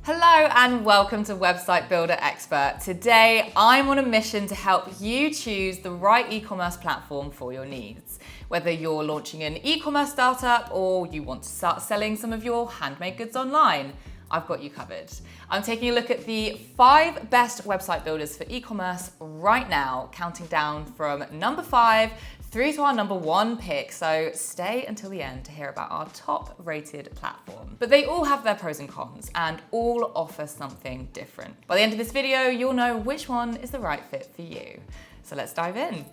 Hello and welcome to Website Builder Expert. Today, I'm on a mission to help you choose the right e-commerce platform for your needs. Whether you're launching an e-commerce startup or you want to start selling some of your handmade goods online, I've got you covered. I'm taking a look at the 5 best website builders for e-commerce right now, counting down from number 5 through to our number 1 pick, so stay until the end to hear about our top rated platform. But they all have their pros and cons and all offer something different. By the end of this video, you'll know which one is the right fit for you. So let's dive in.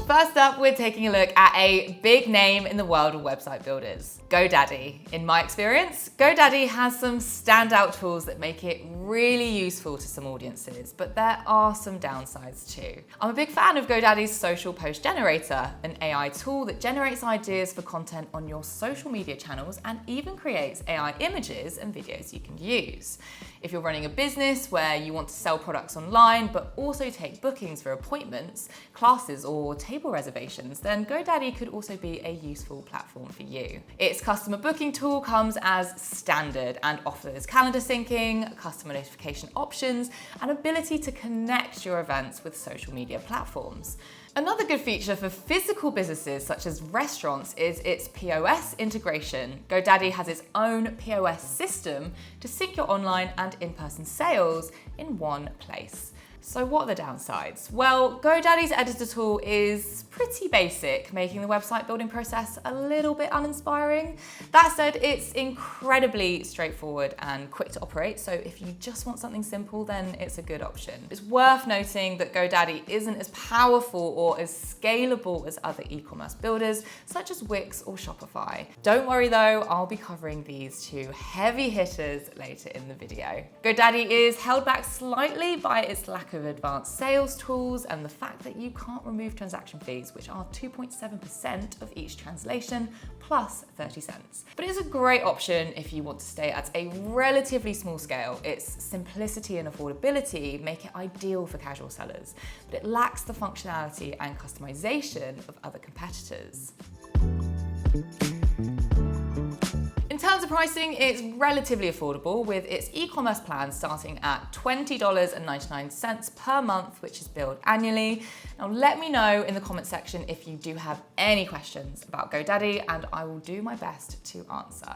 First up, we're taking a look at a big name in the world of website builders, GoDaddy. In my experience, GoDaddy has some standout tools that make it really useful to some audiences, but there are some downsides too. I'm a big fan of GoDaddy's social post generator, an AI tool that generates ideas for content on your social media channels and even creates AI images and videos you can use. If you're running a business where you want to sell products online, but also take bookings for appointments, classes, or table reservations, then GoDaddy could also be a useful platform for you. Its customer booking tool comes as standard and offers calendar syncing, customer notification options, and ability to connect your events with social media platforms. Another good feature for physical businesses such as restaurants is its POS integration. GoDaddy has its own POS system to sync your online and in-person sales in one place. So what are the downsides? Well, GoDaddy's editor tool is pretty basic, making the website building process a little bit uninspiring. That said, it's incredibly straightforward and quick to operate, so if you just want something simple, then it's a good option. It's worth noting that GoDaddy isn't as powerful or as scalable as other e-commerce builders, such as Wix or Shopify. Don't worry though, I'll be covering these 2 heavy hitters later in the video. GoDaddy is held back slightly by its lack of advanced sales tools and the fact that you can't remove transaction fees, which are 2.7% of each translation plus 30 cents. But it's a great option if you want to stay at a relatively small scale. Its simplicity and affordability make it ideal for casual sellers, but it lacks the functionality and customization of other competitors. In terms of pricing, it's relatively affordable, with its e-commerce plan starting at $20.99 per month, which is billed annually. Now let me know in the comment section if you do have any questions about GoDaddy, and I will do my best to answer.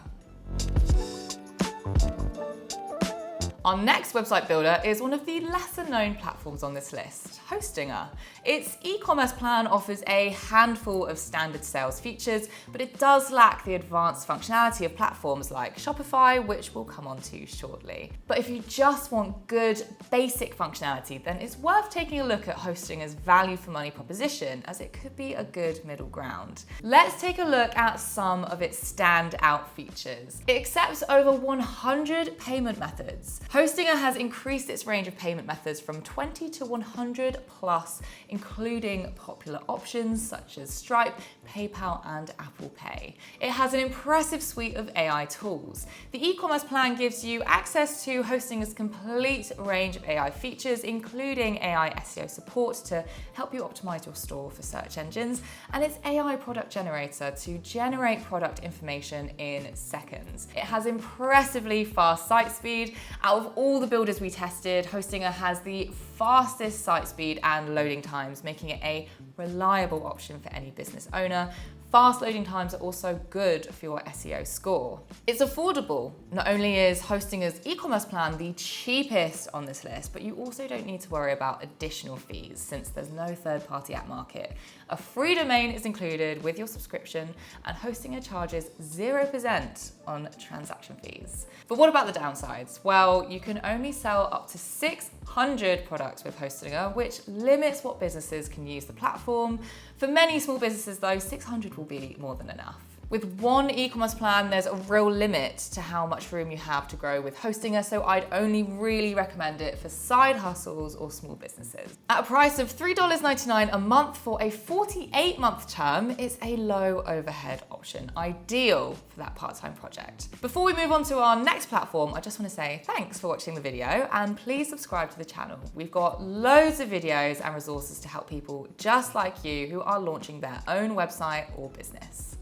Our next website builder is one of the lesser known platforms on this list, Hostinger. Its e-commerce plan offers a handful of standard sales features, but it does lack the advanced functionality of platforms like Shopify, which we'll come on to shortly. But if you just want good, basic functionality, then it's worth taking a look at Hostinger's value for money proposition, as it could be a good middle ground. Let's take a look at some of its standout features. It accepts over 100 payment methods. Hostinger has increased its range of payment methods from 20 to 100 plus, including popular options such as Stripe, PayPal, and Apple Pay. It has an impressive suite of AI tools. The e-commerce plan gives you access to Hostinger's complete range of AI features, including AI SEO support to help you optimize your store for search engines, and its AI product generator to generate product information in seconds. It has impressively fast site speed. Out of all the builders we tested, Hostinger has the fastest site speed and loading times, making it a reliable option for any business owner. Fast loading times are also good for your SEO score. It's affordable. Not only is Hostinger's e-commerce plan the cheapest on this list, but you also don't need to worry about additional fees since there's no third-party app market. A free domain is included with your subscription, and Hostinger charges 0% on transaction fees. But what about the downsides? Well, you can only sell up to 600 products with Hostinger, which limits what businesses can use the platform. For many small businesses though, 600 will be more than enough. With one e-commerce plan, there's a real limit to how much room you have to grow with Hostinger, so I'd only really recommend it for side hustles or small businesses. At a price of $3.99 a month for a 48-month term, it's a low overhead option, ideal for that part-time project. Before we move on to our next platform, I just want to say thanks for watching the video, and please subscribe to the channel. We've got loads of videos and resources to help people just like you who are launching their own website or business.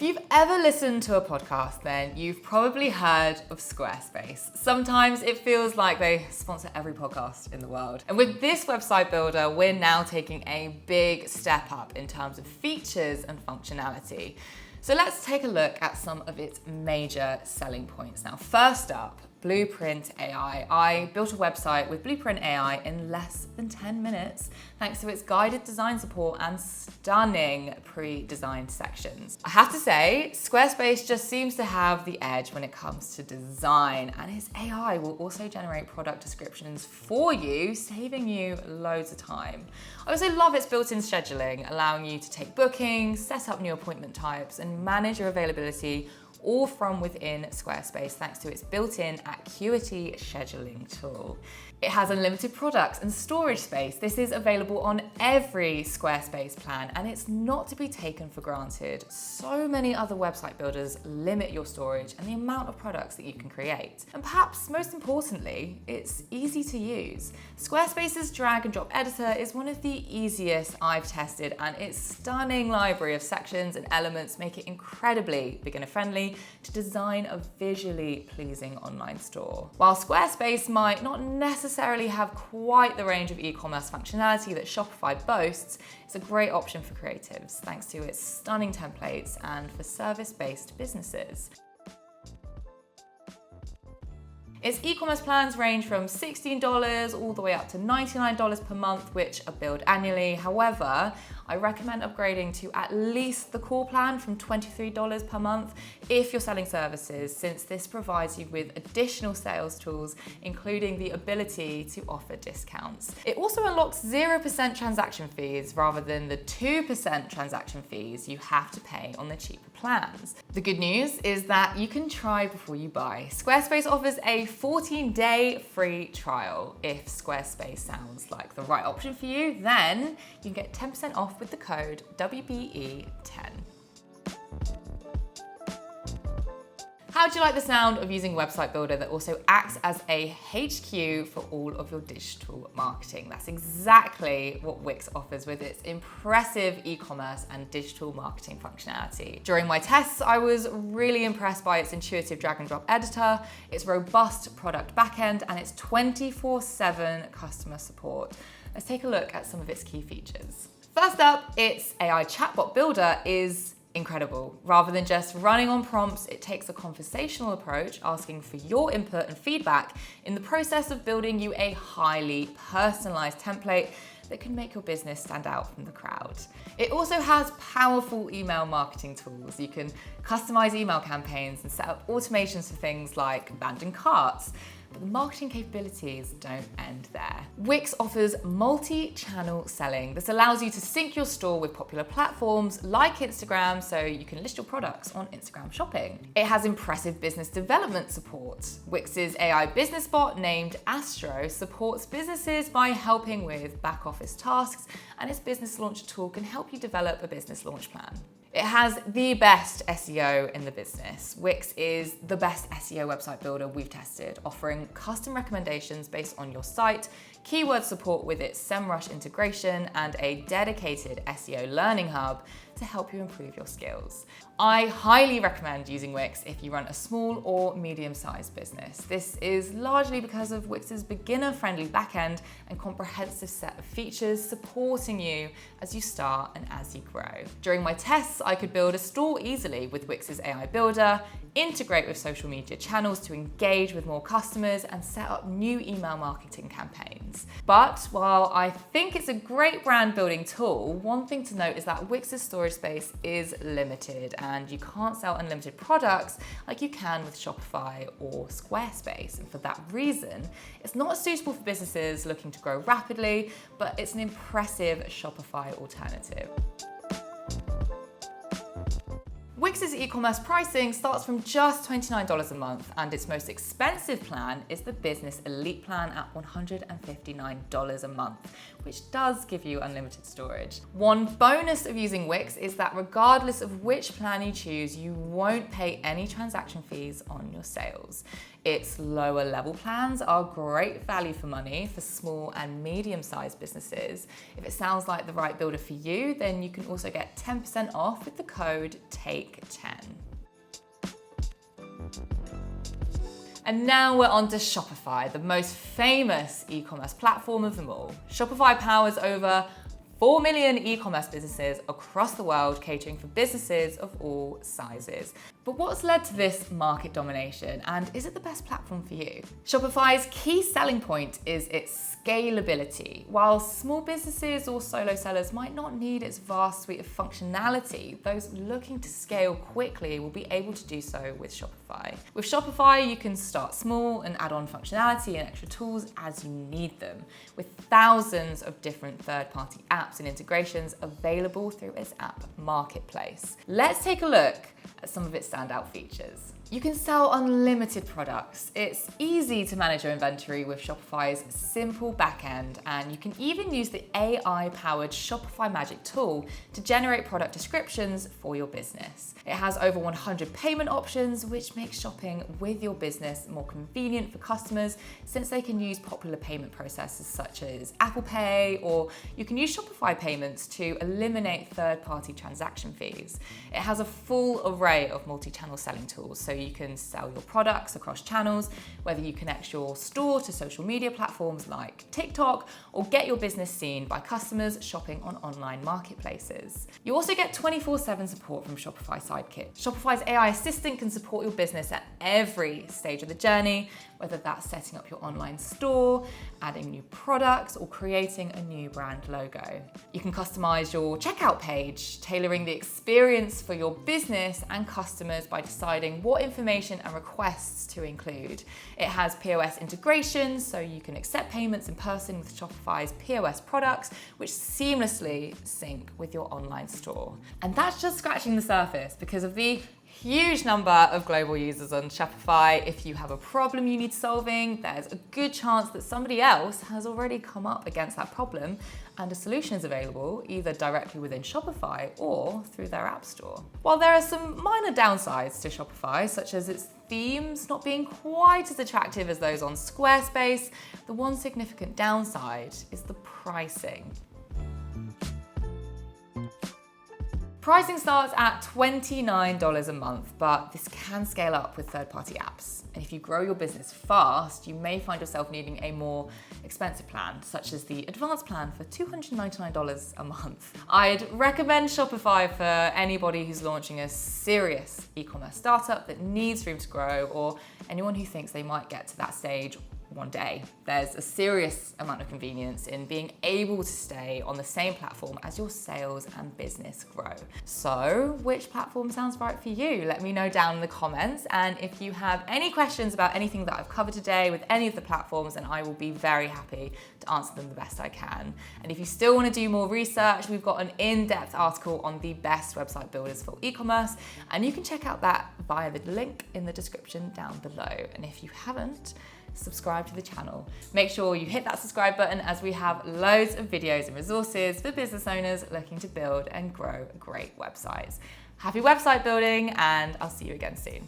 If you've ever listened to a podcast, then you've probably heard of Squarespace. Sometimes it feels like they sponsor every podcast in the world. And with this website builder, we're now taking a big step up in terms of features and functionality. So let's take a look at some of its major selling points. Now, first up, Blueprint AI. I built a website with Blueprint AI in less than 10 minutes, thanks to its guided design support and stunning pre-designed sections. I have to say, Squarespace just seems to have the edge when it comes to design, and its AI will also generate product descriptions for you, saving you loads of time. I also love its built-in scheduling, allowing you to take bookings, set up new appointment types, and manage your availability all from within Squarespace thanks to its built-in Acuity scheduling tool. It has unlimited products and storage space. This is available on every Squarespace plan, and it's not to be taken for granted. So many other website builders limit your storage and the amount of products that you can create. And perhaps most importantly, it's easy to use. Squarespace's drag and drop editor is one of the easiest I've tested, and its stunning library of sections and elements make it incredibly beginner friendly to design a visually pleasing online store. While Squarespace might not necessarily have quite the range of e-commerce functionality that Shopify boasts, it's a great option for creatives thanks to its stunning templates and for service-based businesses. Its e-commerce plans range from $16 all the way up to $99 per month, which are billed annually. However, I recommend upgrading to at least the core plan from $23 per month if you're selling services, since this provides you with additional sales tools, including the ability to offer discounts. It also unlocks 0% transaction fees rather than the 2% transaction fees you have to pay on the cheaper plans. The good news is that you can try before you buy. Squarespace offers a 14-day free trial. If Squarespace sounds like the right option for you, then you can get 10% off with the code WBE10. How do you like the sound of using a website builder that also acts as a HQ for all of your digital marketing? That's exactly what Wix offers with its impressive e-commerce and digital marketing functionality. During my tests, I was really impressed by its intuitive drag and drop editor, its robust product backend, and its 24/7 customer support. Let's take a look at some of its key features. First up, its AI chatbot builder is incredible. Rather than just running on prompts, it takes a conversational approach, asking for your input and feedback in the process of building you a highly personalized template that can make your business stand out from the crowd. It also has powerful email marketing tools. You can customize email campaigns and set up automations for things like abandoned carts. But the marketing capabilities don't end there. Wix offers multi-channel selling. This allows you to sync your store with popular platforms like Instagram, so you can list your products on Instagram Shopping. It has impressive business development support. Wix's AI business bot named Astro supports businesses by helping with back office tasks, and its business launch tool can help you develop a business launch plan. It has the best SEO in the business. Wix is the best SEO website builder we've tested, offering custom recommendations based on your site, keyword support with its SEMrush integration, and a dedicated SEO learning hub to help you improve your skills. I highly recommend using Wix if you run a small or medium-sized business. This is largely because of Wix's beginner-friendly backend and comprehensive set of features supporting you as you start and as you grow. During my tests, I could build a store easily with Wix's AI builder, integrate with social media channels to engage with more customers, and set up new email marketing campaigns. But while I think it's a great brand building tool, one thing to note is that Wix's storage space is limited, and you can't sell unlimited products like you can with Shopify or Squarespace. And for that reason, it's not suitable for businesses looking to grow rapidly, but it's an impressive Shopify alternative. Wix's e-commerce pricing starts from just $29 a month, and its most expensive plan is the Business Elite plan at $159 a month, which does give you unlimited storage. One bonus of using Wix is that regardless of which plan you choose, you won't pay any transaction fees on your sales. Its lower level plans are great value for money for small and medium-sized businesses. If it sounds like the right builder for you, then you can also get 10% off with the code TAKE10. And now we're on to Shopify, the most famous e-commerce platform of them all. Shopify powers over 4 million e-commerce businesses across the world, catering for businesses of all sizes. But what's led to this market domination, and is it the best platform for you? Shopify's key selling point is its scalability. While small businesses or solo sellers might not need its vast suite of functionality, those looking to scale quickly will be able to do so with Shopify. With Shopify, you can start small and add on functionality and extra tools as you need them, with thousands of different third-party apps and integrations available through its app marketplace. Let's take a look at some of its standout features. You can sell unlimited products. It's easy to manage your inventory with Shopify's simple backend, and you can even use the AI-powered Shopify Magic tool to generate product descriptions for your business. It has over 100 payment options, which makes shopping with your business more convenient for customers since they can use popular payment processes such as Apple Pay, or you can use Shopify payments to eliminate third-party transaction fees. It has a full array of multi-channel selling tools, so you can sell your products across channels, whether you connect your store to social media platforms like TikTok or get your business seen by customers shopping on online marketplaces. You also get 24/7 support from Shopify Sidekick. Shopify's AI assistant can support your business at every stage of the journey, whether that's setting up your online store, adding new products, or creating a new brand logo. You can customize your checkout page, tailoring the experience for your business and customers by deciding what information and requests to include. It has POS integrations, so you can accept payments in person with Shopify's POS products, which seamlessly sync with your online store. And that's just scratching the surface because of the huge number of global users on Shopify. If you have a problem you need solving, there's a good chance that somebody else has already come up against that problem and a solution is available either directly within Shopify or through their app store. While there are some minor downsides to Shopify, such as its themes not being quite as attractive as those on Squarespace, the one significant downside is the pricing. Pricing starts at $29 a month, but this can scale up with third-party apps. And if you grow your business fast, you may find yourself needing a more expensive plan, such as the advanced plan for $299 a month. I'd recommend Shopify for anybody who's launching a serious e-commerce startup that needs room to grow, or anyone who thinks they might get to that stage one day. There's a serious amount of convenience in being able to stay on the same platform as your sales and business grow. So, which platform sounds right for you? Let me know down in the comments. And if you have any questions about anything that I've covered today with any of the platforms, then I will be very happy to answer them the best I can. And if you still want to do more research, we've got an in-depth article on the best website builders for e-commerce, and you can check out that via the link in the description down below. And if you haven't, subscribe to the channel. Make sure you hit that subscribe button, as we have loads of videos and resources for business owners looking to build and grow great websites. Happy website building, and I'll see you again soon.